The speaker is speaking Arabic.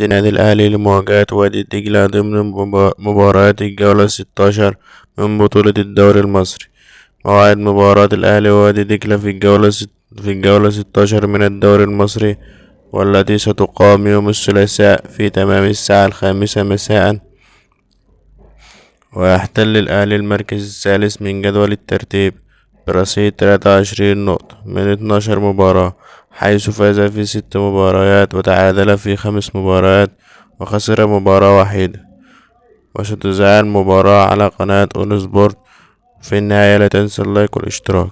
النادي الأهلي لمواجهة وادي دجلة ضمن مباريات الجولة 16 من بطولة الدوري المصري. موعد مباراة الأهلي ووادي دجلة في الجولة 16 من الدوري المصري، والتي ستقام يوم الثلاثاء في تمام الساعة 5 مساء. ويحتل الأهلي المركز الثالث من جدول الترتيب برصيد 23 نقطة من 12 مباراة، حيث فاز في 6 مباريات وتعادل في 5 مباريات وخسر مباراة وحيدة. وستذاع المباراة على قناة اون سبورت. في النهاية لا تنسى اللايك والاشتراك.